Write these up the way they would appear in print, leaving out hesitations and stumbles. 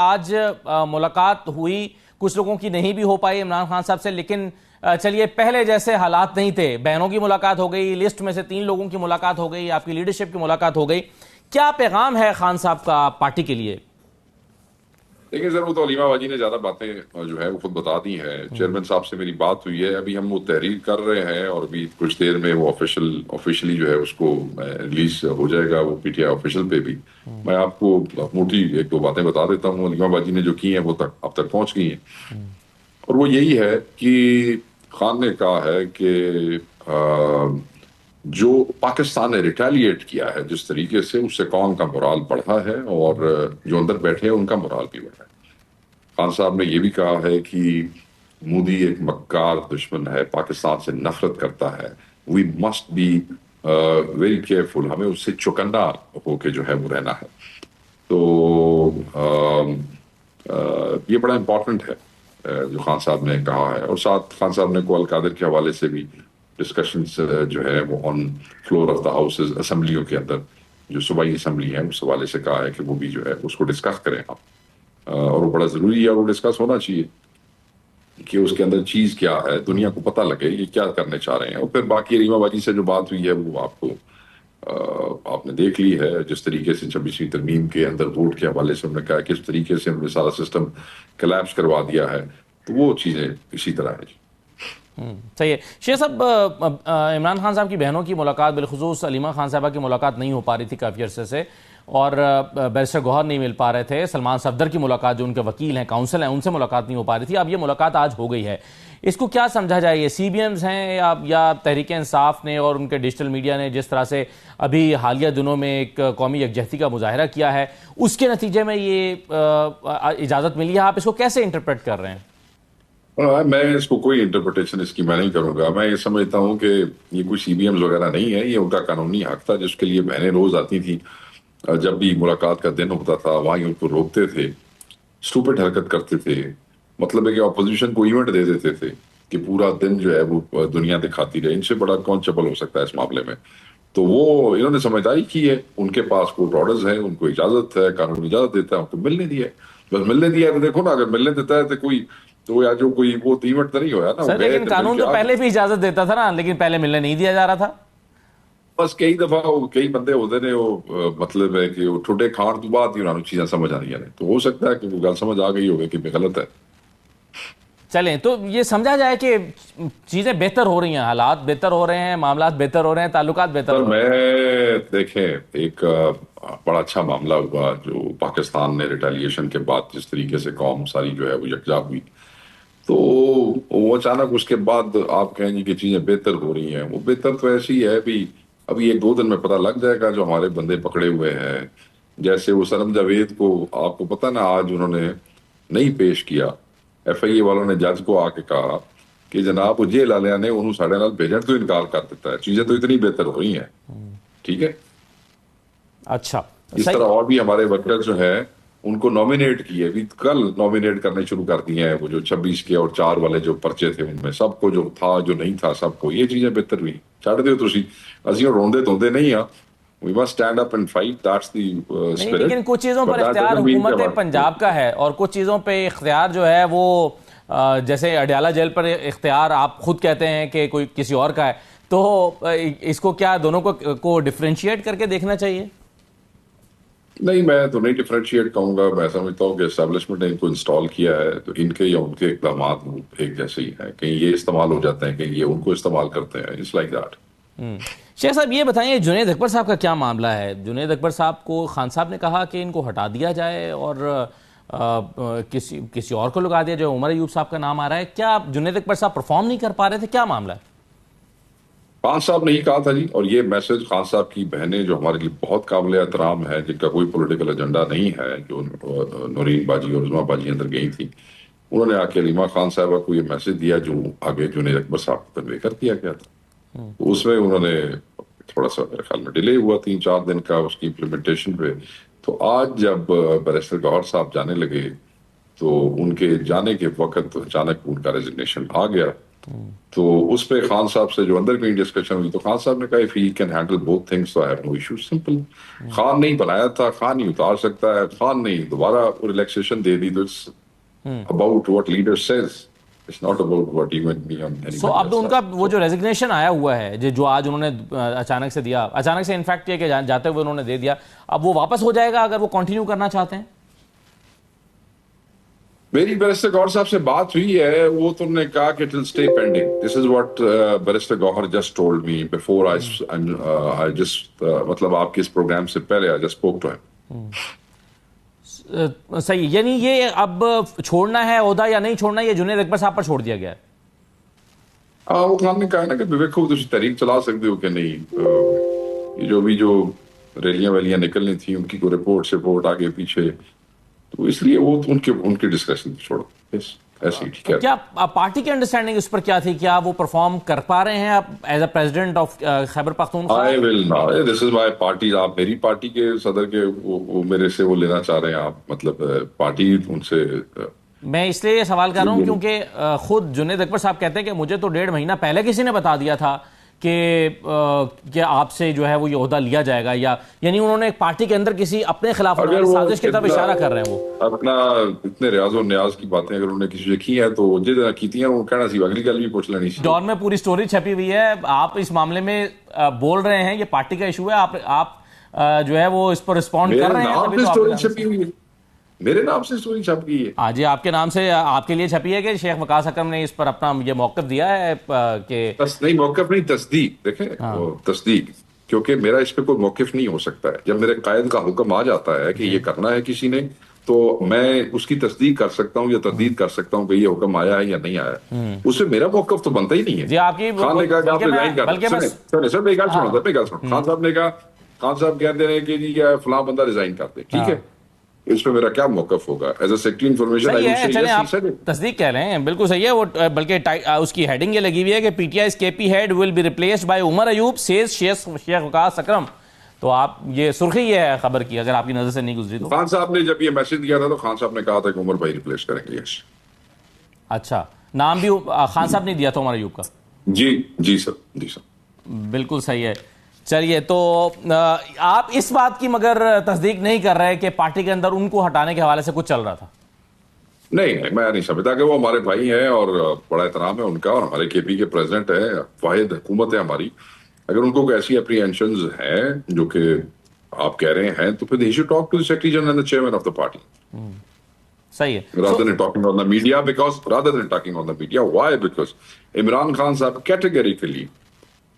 آج ملاقات ہوئی, کچھ لوگوں کی نہیں بھی ہو پائی عمران خان صاحب سے, لیکن چلیے پہلے جیسے حالات نہیں تھے, بہنوں کی ملاقات ہو گئی, لسٹ میں سے 3 لوگوں کی ملاقات ہو گئی, آپ کی لیڈرشپ کی ملاقات ہو گئی. کیا پیغام ہے خان صاحب کا پارٹی کے لیے؟ دیکھیں سر, وہ تو علیمہ باجی نے زیادہ باتیں جو ہے وہ خود بتا دی ہیں. چیئرمین صاحب سے میری بات ہوئی ہے, ابھی ہم وہ تحریر کر رہے ہیں اور ابھی کچھ دیر میں وہ آفیشلی جو ہے اس کو ریلیز ہو جائے گا, وہ پی ٹی آئی آفیشل پہ بھی. میں آپ کو موٹی 1-2 باتیں بتا دیتا ہوں. علیمہ باجی نے جو کی ہیں وہ اب تک پہنچ گئی ہیں, اور وہ یہی ہے کہ خان نے کہا ہے کہ جو پاکستان نے ریٹیلیٹ کیا ہے جس طریقے سے, اس سے قوم کا مورال بڑھا ہے اور جو اندر بیٹھے ہیں ان کا مورال بھی بڑھا ہے. خان صاحب نے یہ بھی کہا ہے کہ مودی ایک مکار دشمن ہے, پاکستان سے نفرت کرتا ہے, we must be very careful, ہمیں اس سے چوکنا ہو کے جو ہے وہ رہنا ہے. تو یہ بڑا امپورٹنٹ ہے جو خان صاحب نے کہا ہے. اور ساتھ خان صاحب نے کو القادر کے حوالے سے بھی ڈسکشنز جو ہے وہ on floor of the houses, اسمبلیوں کے اندر جو صوبائی اسمبلی ہیں اس حوالے سے کہا ہے کہ وہ بھی جو ہے اس کو ڈسکس کریں ہم, اور وہ بڑا ضروری ہے, اور وہ ڈسکس ہونا چاہیے کہ اس کے اندر چیز کیا ہے, دنیا کو پتہ لگے یہ کیا کرنے چاہ رہے ہیں. اور پھر باقی علیمہ باجی سے جو بات ہوئی ہے وہ آپ نے دیکھ لی ہے, جس طریقے سے 26ویں ترمیم کے اندر ووٹ کے حوالے سے انہوں نے کہا کس طریقے سے انہوں نے سارا سسٹم کلیپس کروا دیا ہے, تو وہ چیزیں اسی طرح ہیں. صحیح ہے. شیخ صاحب, عمران خان صاحب کی بہنوں کی ملاقات, بالخصوص علیمہ خان صاحبہ کی ملاقات نہیں ہو پا رہی تھی کافی عرصے سے, اور بیرسٹر گوہر نہیں مل پا رہے تھے, سلمان صفدر کی ملاقات جو ان کے وکیل ہیں, کاؤنسل ہیں, ان سے ملاقات نہیں ہو پا رہی تھی. اب یہ ملاقات آج ہو گئی ہے, اس کو کیا سمجھا جائے؟ یہ سی بی ایمز ہیں یا تحریک انصاف نے اور ان کے ڈیجیٹل میڈیا نے جس طرح سے ابھی حالیہ دنوں میں ایک قومی یکجہتی کا مظاہرہ کیا ہے, اس کے نتیجے میں یہ اجازت ملی ہے؟ آپ اس کو کیسے انٹرپریٹ کر رہے ہیں؟ میں اس کو کوئی انٹرپریٹیشن اس کی میں نہیں کروں گا. میں یہ سمجھتا ہوں کہ یہ کوئی سی بی ایمز وغیرہ نہیں ہے, یہ ان کا قانونی حق تھا جس کے لیے بہنیں روز آتی تھیں. جب بھی ملاقات کا دن ہوتا تھا وہاں ان کو روکتے تھے, اسٹوپڈ حرکت کرتے تھے, مطلب ہے کہ اپوزیشن کو ایونٹ دے دیتے تھے کہ پورا دن جو ہے وہ دنیا دکھاتی رہے. ان سے بڑا کون چپل ہو سکتا ہے اس معاملے میں؟ تو وہ انہوں نے سمجھداری کی ہے, ان کے پاس کورٹ آرڈرز ہیں, ان کو اجازت ہے, قانون اجازت دیتا ہے, ان کو ملنے دیا ہے, بس ملنے دیا ہے. تو دیکھو نا, اگر ملنے دیتا ہے تو کوئی تو یا جو کوئی وہ ایونٹ تو نہیں ہوا نا. سر لیکن قانون تو پہلے بھی اجازت دیتا تھا نا, لیکن پہلے ملنے نہیں دیا جا رہا تھا. بس کئی دفعہ کئی بندے ہوتے نے, وہ مطلب ہے کہ وہ ٹھوٹے کھان تو بعد ہی انہوں نے چیزیں سمجھ آ رہی ہیں, تو ہو سکتا ہے کہ وہ گل سمجھ آ گئی ہوگی کہ غلط ہے. چلیں تو یہ سمجھا جائے کہ چیزیں بہتر ہو رہی ہیں, حالات بہتر ہو رہے ہیں, معاملات بہتر ہو رہے ہیں, تعلقات بہتر ہو رہے ہیں. میں دیکھیں ایک بڑا اچھا معاملہ ہوا جو پاکستان نے ریٹیلیشن کے بعد جس طریقے سے قوم ساری جو ہے وہ یکجا ہوئی, تو وہ اچانک اس کے بعد آپ کہیں گے کہ چیزیں بہتر ہو رہی ہیں. وہ بہتر تو ایسی ہے بھی ابھی 1-2 دن میں پتہ لگ جائے گا. جو ہمارے بندے پکڑے ہوئے ہیں, جیسے وہ سرم جاوید کو آپ کو پتہ نا, آج انہوں نے نہیں پیش کیا, ایف آئی اے والوں نے جج کو آ کے کہا کہ جناب جیل والے نے انہوں ساڑھے نال بھیجن تو انکار کر دیتا ہے. چیزیں تو اتنی بہتر ہو رہی ہیں. ٹھیک ہے, اچھا اس طرح اور بھی ہمارے ورکر جو ہیں ان کو نومینیٹ کیے, ابھی کل نومینیٹ کرنے شروع کر دیے ہیں. وہ جو 26 کے اور 4 والے جو پرچے تھے ان میں سب کو, جو تھا جو نہیں تھا سب کو, یہ چیزیں بہتر ہوئی. چھڑ دیو تسی, اسی روندے دھوندے نہیں ہاں, we must stand up and fight, that's the spirit. لیکن کچھ چیزوں پر اختیار حکومت پنجاب کا ہے, اور کچھ چیزوں پہ اختیار جو ہے وہ جیسے اڈیالہ جیل پر اختیار آپ خود کہتے ہیں کہ کوئی کسی اور کا ہے, تو اس کو کیا دونوں کو ڈفرینشیٹ کر کے دیکھنا چاہیے؟ نہیں, میں تو نہیں ڈفرینشیٹ کہوں گا. میں سمجھتا ہوں کہ اسٹیبلشمنٹ نے ان کو انسٹال کیا ہے تو ان کے یا ان کے اقدامات ایک جیسے ہی ہیں. کہیں یہ استعمال ہو جاتے ہیں, کہیں یہ ان کو استعمال کرتے ہیں. It's like that. شیخ صاحب یہ بتائیں, جنید اکبر صاحب کا کیا معاملہ ہے؟ جنید اکبر صاحب کو خان صاحب نے کہا کہ ان کو ہٹا دیا جائے اور کسی اور کو لگا دیا جائے. عمر ایوب صاحب کا نام آ رہا ہے. کیا جنید اکبر صاحب پرفارم نہیں کر پا رہے تھے؟ کیا معاملہ ہے؟ خان صاحب نے ہی کہا تھا جی, اور یہ میسج خان صاحب کی بہنیں جو ہمارے لیے بہت قابل احترام ہے, جن کا کوئی پولیٹیکل ایجنڈا نہیں ہے, جو نورین باجی اور عظمیٰ باجی اندر گئی تھی, انہوں نے آ کے علیمہ خان صاحبہ کو یہ میسج دیا جو آگے جنید اکبر صاحب کو کنوے کر دیا گیا تھا. تو اس میں انہوں نے تھوڑا سا میرے خیال میں ڈیلے ہوا 3-4 دن کا اس کی امپلیمنٹیشن پہ. تو آج جب بیرسٹر گوہر صاحب جانے لگے تو ان کے جانے کے وقت اچانک ان کا ریزگنیشن آ گیا, تو اس پہ خان صاحب سے جو اندر کہیں ڈسکشن ہوئی تو خان صاحب نے کہا if he can handle both things so I have no issue. Simple. Khan نہیں بنایا تھا, خان نہیں اتار سکتا ہے, خان نہیں دوبارہ ریلیکسیشن دے دی, تو it's about what leader says. It's not about what even me on anybody. سو اب ان کا وہ جو ریزگنیشن آیا ہوا ہے جو آج انہوں نے اچانک سے دیا, اچانک سے انفیکٹ یہ کہ جاتے ہوئے انہوں نے دے دیا, اب وہ واپس ہو جائے گا اگر وہ کنٹینیو کرنا چاہتے ہیں؟ میری بیرسٹر گوہر صاحب سے بات ہوئی ہے, وہ تو انہوں نے کہا کہ it'll stay pending. This is what barrister Gohar just told me before I just مطلب آپ کے اس پروگرام سے پہلے I just spoke to him. صحیح, یعنی یہ اب چھوڑنا ہے عہدہ یا نہیں چھوڑنا, یہ جنید اکبر صاحب پر چھوڑ دیا گیا ہے. وہ خان نے کہا نا کہ دیکھو تم تحریک چلا سکتے ہو کہ نہیں, یہ جو ریلیاں ویلیاں نکلنی تھیں ان کی کوئی رپورٹ آگے پیچھے, تو اس لیے وہ ان کے ڈسکشن چھوڑو ایسے ہی ٹھیک ہے. کیا پارٹی کی انڈرسٹینڈنگ اس پر کیا تھی, کیا وہ پرفارم کر پا رہے ہیں as a president of Khyber Pakhtunkhwa? I will not. This is my party. آپ میری پارٹی کے صدر کے وہ میرے سے وہ لینا چاہ رہے ہیں آپ, مطلب پارٹی ان سے. میں اس لیے یہ سوال کر رہا ہوں کیونکہ خود جنید اکبر صاحب کہتے ہیں کہ مجھے تو 1.5 مہینہ پہلے کسی نے بتا دیا تھا کہ آپ سے جو ہے وہ یہ عہدہ لیا جائے گا, یا یعنی انہوں نے ایک پارٹی کے اندر کسی اپنے خلاف سازش کی طرف اشارہ کر رہے ہیں. وہ اپنا اتنے ریاض و نیاز کی باتیں اگر انہوں نے کسی سے کی ہیں تو جتنا کیتی ہیں وہ کہنا سی اگلی گل بھی پوچھ لینی سی. ڈان میں پوری سٹوری چھپی ہوئی ہے, آپ اس معاملے میں بول رہے ہیں, یہ پارٹی کا ایشو ہے, آپ جو ہے وہ اس پر رسپونڈ کر رہے ہیں. میرے نام سے سٹوری چھپ گئی ہے. ہاں جی, آپ کے نام سے آپ کے لیے چھپی ہے کہ شیخ وقاص اکرم نے اس پر اپنا یہ موقف دیا ہے کہ نہیں موقف نہیں, تصدیق. دیکھیں تصدیق, کیونکہ میرا اس پہ کوئی موقف نہیں ہو سکتا ہے. جب میرے قائد کا حکم آ جاتا ہے کہ یہ کرنا ہے کسی نے, تو میں اس کی تصدیق کر سکتا ہوں یا تردید کر سکتا ہوں کہ یہ حکم آیا ہے یا نہیں آیا. اس سے میرا موقف تو بنتا ہی نہیں ہے. جی آپ کی خان نے کہا کہ آپ ریزائن کر سر, میری گل سنو. خان صاحب نے کہا, خان صاحب کہتے ہیں کہ جی فلاں بندہ ریزائن کر دے, ٹھیک ہے, اس پہ میرا کیا موقف ہوگا ایز اے سیکرٹری انفارمیشن. آپ تصدیق کہہ رہے ہیں, بالکل صحیح ہے وہ, بلکہ اس کی ہیڈنگ یہ لگی ہوئی ہے کہ پی T I K P head will be replaced by Omar Ayub says Sheikh Waqas اکرم. تو آپ یہ سرخی یہ ہے خبر کی, اگر آپ کی نظر سے نہیں گزری تو. خان صاحب نے جب یہ میسج دیا تھا تو خان صاحب نے کہا تھا کہ عمر بھائی ریپلیس کریں گے. اچھا, نام بھی خان صاحب نے دیا تھا عمر ایوب کا؟ جی سر. بالکل صحیح ہے. چلیے, تو آپ اس بات کی مگر تصدیق نہیں کر رہے کہ پارٹی کے اندر ان کو ہٹانے کے حوالے سے کچھ چل رہا تھا؟ نہیں, میں نہیں سمجھتا کہ وہ ہمارے بھائی ہیں اور بڑا احترام ہے ان کا, اور ہمارے کے پی کے پریزیڈنٹ ہے, واحد حکومت ہے ہماری. اگر ان کو کوئی ایسی اپریہنشنز ہیں جو کہ آپ کہہ رہے ہیں تو پھر they should talk to the secretary general and the chairman of the party. صحیح ہے. Rather than talking on the media, why? Because Imran Khan صاحب categorically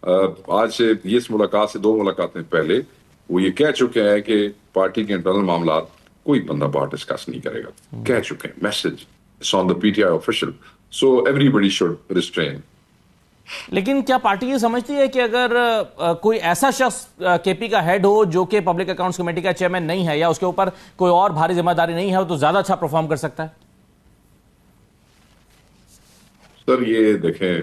آج سے اس ملاقات سے 2 ملاقاتیں پہلے وہ یہ کہہ چکے ہیں کہ پارٹی کے انٹرنل معاملات کوئی بندہ باہر ڈسکس نہیں کرے گا. کہہ چکے ہیں, message it's on the P T I official, so everybody should restrain. لیکن کیا پارٹی یہ سمجھتی ہے کہ اگر کوئی ایسا شخص کے پی کا ہیڈ ہو جو کہ پبلک اکاؤنٹس کمیٹی کا چیئرمین نہیں ہے یا اس کے اوپر کوئی اور بھاری ذمہ داری نہیں ہے, تو زیادہ اچھا پرفارم کر سکتا ہے؟ سر یہ دیکھیں,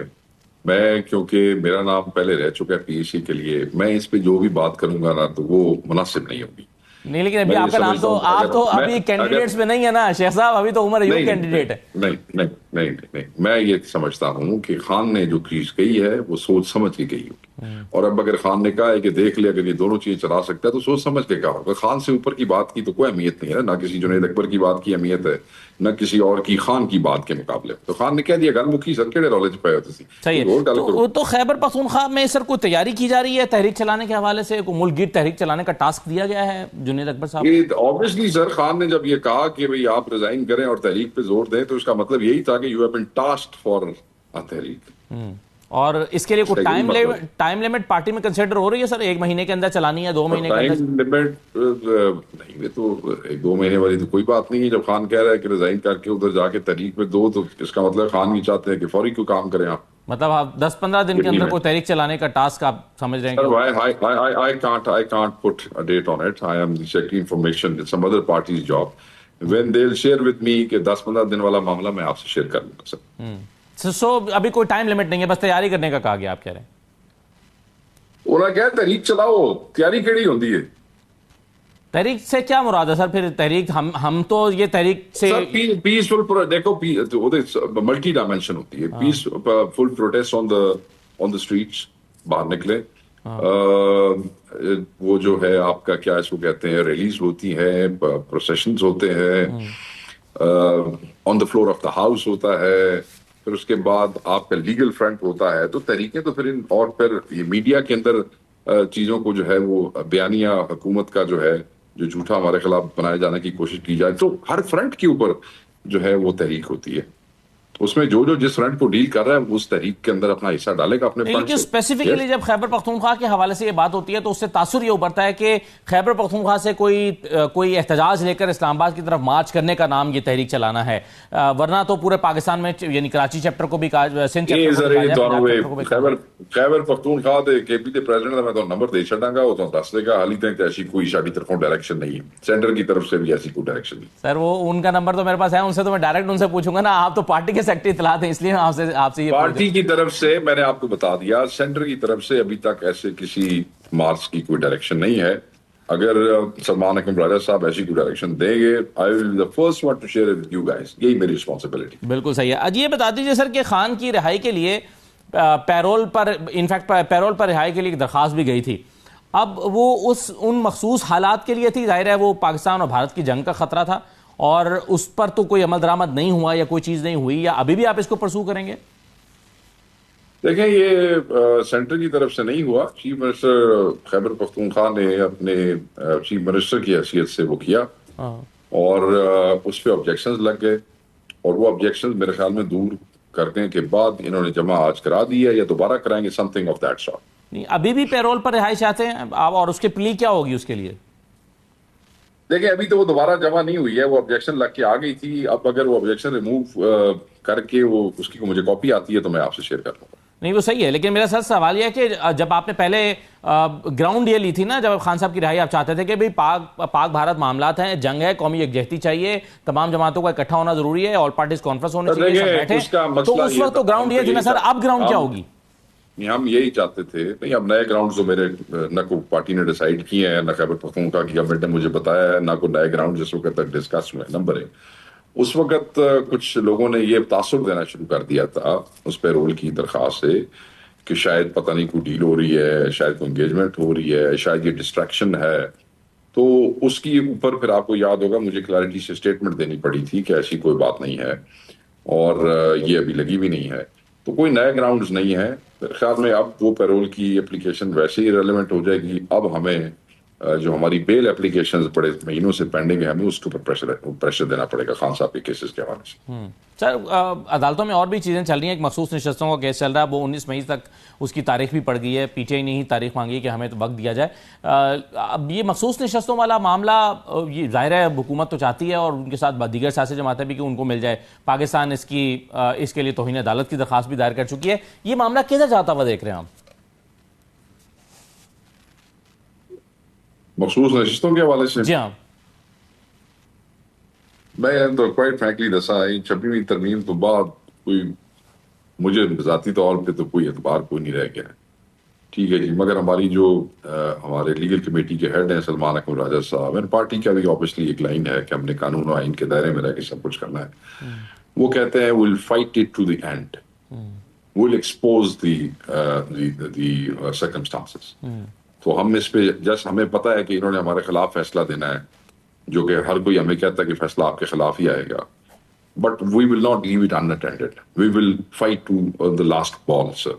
میں کیونکہ میرا نام پہلے رہ چکا ہے پی ایس سی کے لیے, میں اس پہ جو بھی بات کروں گا نا تو وہ مناسب نہیں ہوگی. نہیں, لیکن ابھی آپ کا نام تو, آپ تو ابھی کینڈیڈیٹس میں نہیں ہے نا شیخ صاحب, ابھی تو عمر ایوب کینڈیڈیٹ ہے. نہیں, میں یہ سمجھتا ہوں کہ خان نے جو چیز کہی ہے وہ سوچ سمجھ کے کہی ہوگی. اور اب اگر خان نے کہا ہے کہ دیکھ لے اگر یہ دونوں چیزیں چلا سکتا ہے تو سوچ سمجھ کے کہا ہوگا. خان سے اوپر کی بات کی تو کوئی اہمیت نہیں ہے, نہ کسی جنید اکبر کی بات کی اہمیت ہے, نہ کسی اور کی خان کی بات کے مقابلے. تو خان نے کہہ دیا گل مکی سر, کیڑے رولے چ پے ہو تسی. صحیح ہے. تو خیبر پختونخوا میں سر کوئی تیاری کی جا رہی ہے تحریک چلانے کے حوالے سے, کوئی ملک گیر تحریک چلانے کا ٹاسک دیا گیا ہے جنید اکبر صاحب؟ obviously سر, خان نے جب یہ کہا کہ بھئی آپ ریزائن کریں اور تحریک پہ زور دیں تو اس کا مطلب یہی تھا کہ you have been tasked for a تحریک. اور اس کے لیے کوئی ٹائم لیمٹ پارٹی میں کنسیڈر ہو رہی ہے سر؟ 1 مہینے کے اندر چلانی ہے, 2 مہینے کے اندر؟ ٹائم لیمٹ نہیں, یہ تو 1-2 مہینے والی تو کوئی بات نہیں ہے. جب خان کہہ رہا ہے کہ ریزائن کر کے ادھر جا کے تحریک میں دو, تو اس کا مطلب خان بھی چاہتے ہیں کہ فوری کوئی کام کریں آپ. مطلب آپ 10-15 دن کے اندر کوئی تحریک چلانے کا ٹاسک آپ سمجھ رہے ہیں؟ I can't put a date on it. I am the secretary information. It's some other party's job. When they'll share with me کہ 10-15 دن والا معاملہ میں آپ سے شیئر کر لوں گا سر. سو ابھی کوئی ٹائم لمٹ نہیں ہے, بس تیاری کرنے کا کہا گیا آپ کہہ رہے ہیں؟ انہوں نے کہا تحریک چلاؤ, تیاری کیڑی ہوندی ہے. تحریک سے کیا مراد ہے سر؟ پھر تحریک ہم تو یہ تحریک سے پیسفل دیکھو ملٹی ڈائمینشن ہوتی ہے. Peaceful protest on the streets, باہر نکلے, وہ جو ہے آپ کا کیا اس کو کہتے ہیں, ریلیز ہوتی ہیں, پروسیشنز ہوتے ہیں, on the floor of the house ہوتا ہے, پھر اس کے بعد آپ کا لیگل فرنٹ ہوتا ہے. تو تحریکیں تو پھر اور پھر یہ میڈیا کے اندر چیزوں کو جو ہے وہ بیانیہ حکومت کا جو ہے جو جھوٹا ہمارے خلاف بنائے جانے کی کوشش کی جائے, تو ہر فرنٹ کے اوپر جو ہے وہ تحریک ہوتی ہے. اس میں جو جس فرنٹ کو ڈیل کر رہا ہے اس تحریک کے اندر اپنا حصہ ڈالے گا اپنے فرنٹ سے. لیکن اسپیسیفکلی جب خیبر پختونخوا کے حوالے سے یہ بات ہوتی ہے تو اس سے تاثر یہ ابھرتا ہے کہ خیبر پختونخوا سے کوئی احتجاج لے کر اسلام آباد کی طرف مارچ کرنے کا نام یہ تحریک چلانا ہے, ورنہ تو پورے پاکستان میں یعنی کراچی چیپٹر کو بھی سندھ چیپٹر کو بھی خیبر پختونخوا دے کے پی دے پریزیڈنٹ میں تو نمبر دے چھڑاں گا, وہ تو دس دے گا. حالی تک ایسی کوئی ساری طرفوں ڈائریکشن نہیں ہے, سینٹر کی طرف سے بھی ایسی کوئی ڈائریکشن نہیں. سر وہ ان کا نمبر تو میرے پاس ہے, ان سے تو میں ڈائریکٹ ان سے پوچھوں گا نا, آپ تو پارٹی کے سیکرٹری اطلاعات ہیں, اس لیے آپ سے یہ پارٹی کی طرف سے میں نے آپ کو بتا دیا, سینٹر کی طرف سے ابھی تک ایسے کسی مارچ کی کوئی ڈائریکشن نہیں ہے. اگر سلمان اکرم راجہ صاحب ایسی کوئی ڈائریکشن دیں گے, I will be the first one to share it with you guys. یہی میری رسپانسبلٹی. بالکل صحیح ہے. یہ بتا دیجیے سر کہ خان کی رہائی کے لیے پیرول پر, انفیکٹ پیرول پر رہائی کے لیے ایک درخواست بھی گئی تھی. اب وہ ان مخصوص حالات کے لیے تھی, ظاہر ہے وہ پاکستان اور بھارت کی جنگ کا خطرہ تھا, اور اس پر تو کوئی عمل درآمد نہیں ہوا یا کوئی چیز نہیں ہوئی, یا ابھی بھی آپ اس کو پرسو کریں گے؟ دیکھیں یہ سینٹر کی طرف سے نہیں ہوا. چیف منسٹر خیبر پختونخوا نے اپنے چیف منسٹر کی حیثیت سے وہ کیا, اور اس پہ آبجیکشنز لگ گئے, اور وہ آبجیکشنز میرے خیال میں دور کرنے کے بعد انہوں نے جمع آج کرا دی ہے, یا دوبارہ کرائیں گے, some thing of that sort. نہیں, ابھی بھی پیرول پر رہائش چاہتے ہیں آپ, اور اس کے پلی کیا ہوگی اس کے لیے؟ دیکھیں ابھی تو وہ دوبارہ جمع نہیں ہوئی ہے, وہ آبجیکشن لگ کے آ گئی تھی. اب اگر وہ آبجیکشن ریموو کر کے وہ اس کی مجھے کاپی آتی ہے تو میں آپ سے شیئر کر لوں گا. نہیں وہ صحیح ہے, لیکن میرا سر سوال یہ ہے کہ جب آپ نے پہلے گراؤنڈ یہ لی تھی نا, جب خان صاحب کی رہائی آپ چاہتے تھے کہ بھئی پاک بھارت معاملات ہیں, جنگ ہے, قومی یکجہتی چاہیے, تمام جماعتوں کا اکٹھا ہونا ضروری ہے, آل پارٹیز کانفرنس ہونے چاہیے, سب بیٹھے, تو اس وقت تو گراؤنڈ یہ تھی نا سر. اب گراؤنڈ کیا ہوگی؟ ہم یہی چاہتے تھے. نہیں, اب نئے گراؤنڈ جو میرے نہ کو پارٹی نے ڈیسائیڈ کیے ہیں, نہ خیبر پختونخوا کی گورنمنٹ نے مجھے بتایا ہے, نہ کوئی نئے گراؤنڈ جس وقت تک ڈسکس ہوئے. نمبر 1, اس وقت کچھ لوگوں نے یہ تاثر دینا شروع کر دیا تھا اس پیرول کی درخواست سے کہ شاید پتہ نہیں کوئی ڈیل ہو رہی ہے, شاید کوئی انگیجمنٹ ہو رہی ہے, شاید یہ ڈسٹریکشن ہے. تو اس کی اوپر پھر آپ کو یاد ہوگا مجھے کلیئرٹی سے اسٹیٹمنٹ دینی پڑی تھی کہ ایسی کوئی بات نہیں ہے, اور یہ ابھی لگی بھی نہیں ہے. تو کوئی نئے گراؤنڈز نہیں ہیں خیال میں. اب وہ پیرول کی اپلیکیشن ویسے ہی ریلیونٹ ہو جائے گی. اب ہمیں جو ہماری بیل اپلیکیشنز بڑے مہینوں سے پینڈنگ ہے, ہمیں اس کے اوپر پریشر دینا پڑے گا خان صاحب کے کیسز کے حوالے سے. سر عدالتوں میں اور بھی چیزیں چل رہی ہیں, ایک مخصوص نشستوں کا کیس چل رہا ہے, وہ 19 مئی تک اس کی تاریخ بھی پڑ گئی ہے. پی ٹی آئی نے ہی تاریخ مانگی کہ ہمیں تو وقت دیا جائے. اب یہ مخصوص نشستوں والا معاملہ, یہ ظاہر ہے حکومت تو چاہتی ہے اور ان کے ساتھ دیگر سیاسی جماعتیں بھی کہ ان کو مل جائے. پاکستان اس کے لیے توہین عدالت کی درخواست بھی دائر کر چکی ہے. یہ معاملہ کدھر جاتا ہوا دیکھ رہے ہیں آپ؟ مخصوص نشستوں کے حوالے سے؟ جی ہاں. میں تو کوائٹ فرینکلی دسا 26ویں ترمیم تو بعد کوئی مجھے ذاتی طور پہ تو کوئی اعتبار کوئی نہیں رہ گیا ہے. ٹھیک ہے جی, مگر ہماری جو ہمارے لیگل کمیٹی کے ہیڈ ہیں سلمان اکرم راجہ صاحب, اور پارٹی کا بھی آبویسلی ایک لائن ہے کہ ہم نے قانون و آئین کے دائرے میں رہ کے سب کچھ کرنا ہے. وہ کہتے ہیں we'll fight it to the end, we'll expose the circumstances. تو ہم اس پہ جس ہمیں پتہ ہے کہ انہوں نے ہمارے خلاف فیصلہ دینا ہے, جو کہ ہر کوئی ہمیں کہتا ہے کہ فیصلہ آپ کے خلاف ہی آئے گا, but we will not leave it unattended. We will fight to the last ball, sir.